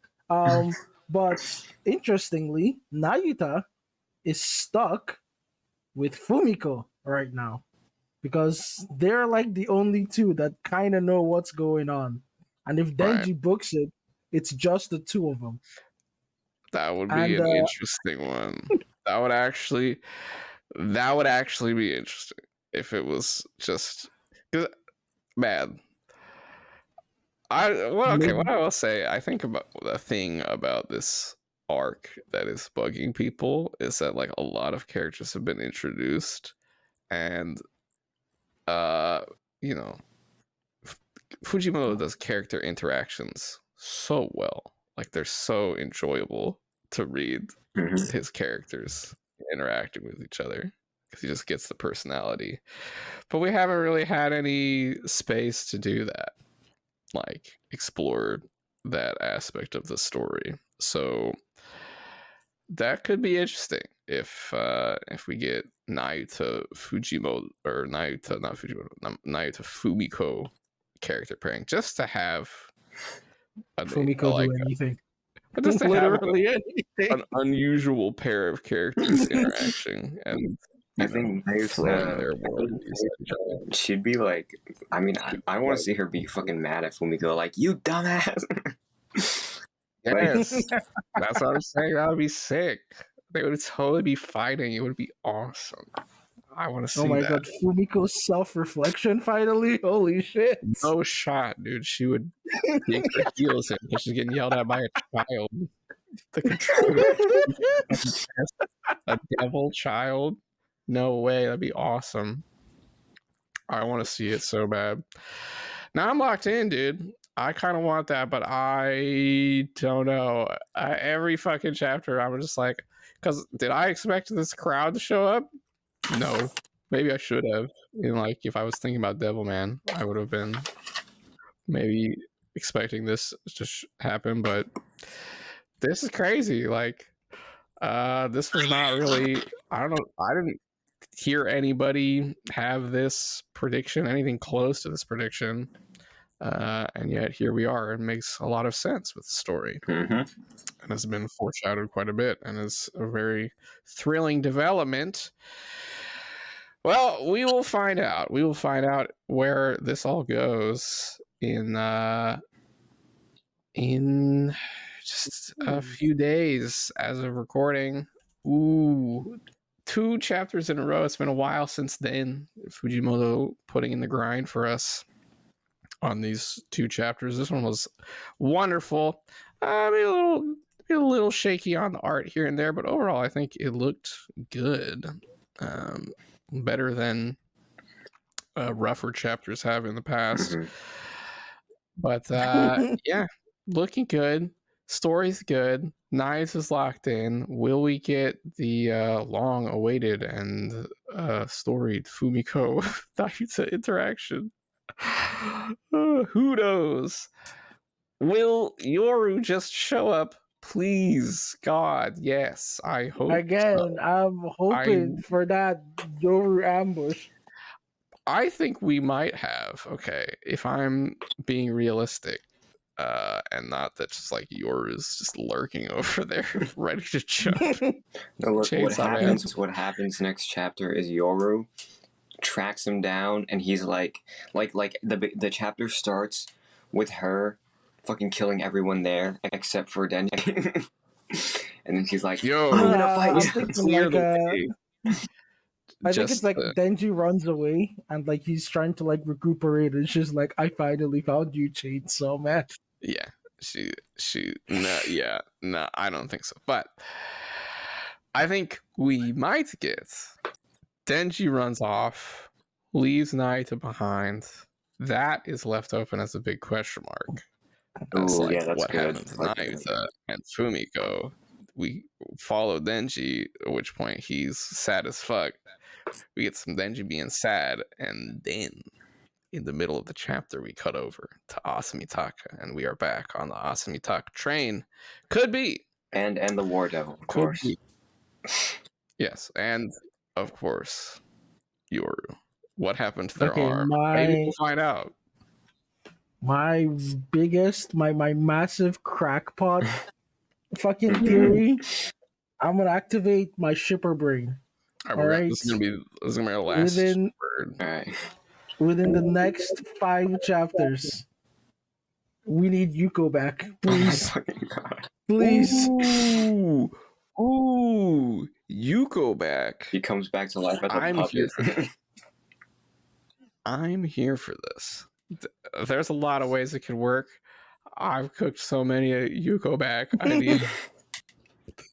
But interestingly, Nayuta is stuck with Fumiko right now because they're like the only two that kind of know what's going on. And if Right. Denji books it, it's just the two of them. That would be And an interesting one. That would actually be interesting if it was just man. What maybe I will say, I think about the thing about this arc that is bugging people is that like a lot of characters have been introduced and uh you know Fujimoto does character interactions so well. Like they're so enjoyable to read Mhm. his characters interacting with each other because he just gets the personality. But we haven't really had any space to do that, like explore that aspect of the story. So that could be interesting if we get Nayuta Fujimoto or Nayuta not Fujimoto Nayuta Fumiko character pairing just to have Fumiko like do anything. just to have Literally anything. an unusual pair of characters interacting and I think throwing Nayuta, their worldviews at each other. she'd be like, I mean, I want to see her be fucking mad at Fumiko, like, you dumbass. Yes, that's what I'm saying. That would be sick. They would totally be fighting. It would be awesome. I want to Oh see my that. god, Fumiko's self-reflection finally? Holy shit. No shot, dude. She would dig her heels in because she's getting yelled at by a child. The controller, a devil child. No way. That'd be awesome. I want to see it so bad. Now I'm locked in, dude. I kind of want that, but I don't know. Every fucking chapter, I'm just like, because did I expect this crowd to show up? No. Maybe I should have. And like, if I was thinking about Devilman, I would have been maybe expecting this to happen. But this is crazy. Like, this was not really. I don't know. I didn't hear anybody have this prediction, anything close to this prediction. And yet here we are. It makes a lot of sense with the story Mhm. and has been foreshadowed quite a bit and is a very thrilling development. Well, we will find out. We will find out where this all goes in just a few days as of recording. Ooh, 2 chapters in a row. It's been a while since then. Fujimoto putting in the grind for us on these 2 chapters. This one was wonderful. Maybe a little shaky on the art here and there, but overall, I think it looked good. Better than rougher chapters have in the past. Mhm. But yeah, looking good. Story's good. Knives is locked in. Will we get the long-awaited and storied Fumiko Nayuta interaction? Who knows? Will Yoru just show up? Please, God, yes. I hope so. Again, I'm hoping for that Yoru ambush. I think we might have. Okay, if I'm being realistic, and not that just like yours just lurking over there, ready to jump. No, what Chainsaw Man. happens next chapter is Yoru tracks him down, and he's like the chapter starts with her fucking killing everyone there except for Denji. And then she's like, Yo, I'm gonna fight I'm you. thinking clear like the way. I think it's Just like Denji runs away and like he's trying to like recuperate, and she's like, "I finally found you, Chainsaw Man." yeah, she no, yeah, no, I don't think so. But I think we might get Denji runs off, leaves Naito behind. That is left open as a big question mark. That's Ooh, like yeah, that's what good. happened to Like, Nayuta and Fumiko. We follow Denji, at which point he's sad as fuck. We get some Denji being sad, and then in the middle of the chapter, we cut over to Asamitaka, and we are back on the Asamitaka train. Could be. and the War Devil, of Could course. be. Yes, and of course, Yoru. What happened to their Okay, arm? Maybe we'll find out. my massive crackpot fucking theory. I'm gonna activate my shipper brain. All All right, right, this is gonna be our last word. All right. Within the next 5 chapters, we need Yuko back, please, Oh my fucking god. please. Ooh, Yuko back. He comes back to life as a I'm here puppet. for this. I'm here for this. There's a lot of ways it could work. I've cooked so many Yuko back ideas.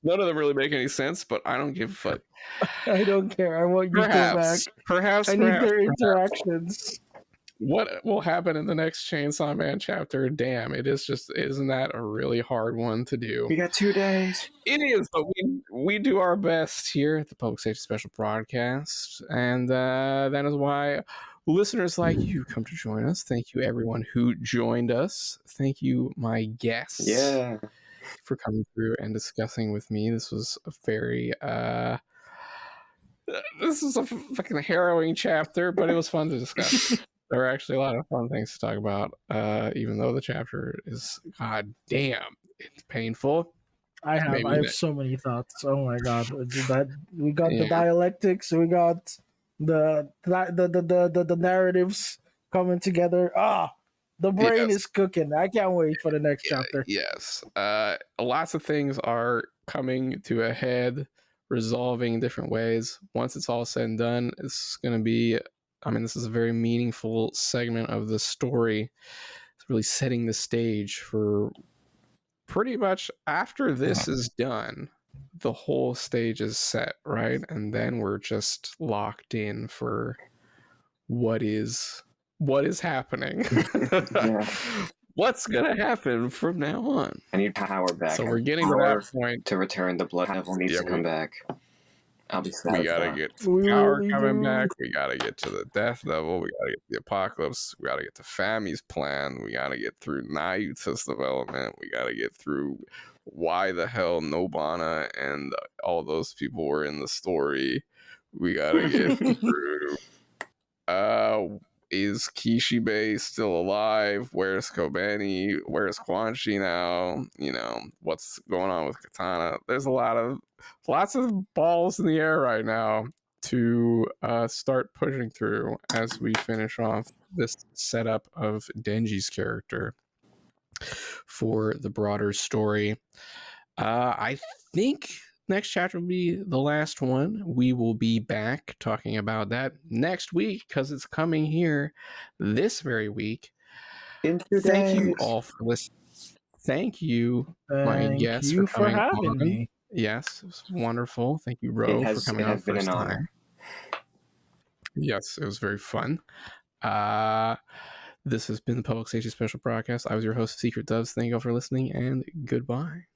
None of them really make any sense, but I don't give a fuck. I don't care. I want Yuko back. Perhaps, I need their interactions. What will happen in the next Chainsaw Man chapter? Damn, isn't that a really hard one to do? We got 2 days. It is, but we do our best here at the Public Safety Special Broadcast, and that is why listeners like you come to join us. Thank you, everyone who joined us. Thank you, my guests. Yeah. For coming through and discussing with me. This was a very this is a fucking harrowing chapter, but it was fun to discuss. There were actually a lot of fun things to talk about, even though the chapter is, god damn, it's painful. I have so many thoughts. Oh my god, we got the dialectics, we got the narratives coming together. The brain is cooking. I can't wait for the next chapter. Yes, lots of things are coming to a head, resolving in different ways. Once it's all said and done, it's going to be, this is a very meaningful segment of the story. It's really setting the stage for pretty much after this is done, the whole stage is set, right? And then we're just locked in for what is happening. Yeah. What's gonna happen from now on? I need power back. So we're getting to that point to return. The Blood Devil needs to come back. I'll be sad. We gotta get to Power coming back. We gotta get to the Death Devil. We gotta get to the Apocalypse. We gotta get to Fami's plan. We gotta get through Nayuta's development. We gotta get through why the hell Nobana and all those people were in the story. We gotta get through is Kishibe still alive? Where's Kobeni? Where's Quanchi now? What's going on with Katana? There's lots of balls in the air right now. to start pushing through as we finish off this setup of Denji's character for the broader story. I think next chapter will be the last one. We will be back talking about that next week because it's coming here this very week. In 2 Thank you days. all for listening. Thank you, my Thank guests, you for coming having on. me. Yes, it was wonderful. Thank you, Ro, for coming It on has been an first honor. time. Yes, it was very fun. This has been the Public Safety Special Broadcast. I was your host, Secret Doves. Thank you all for listening, and goodbye.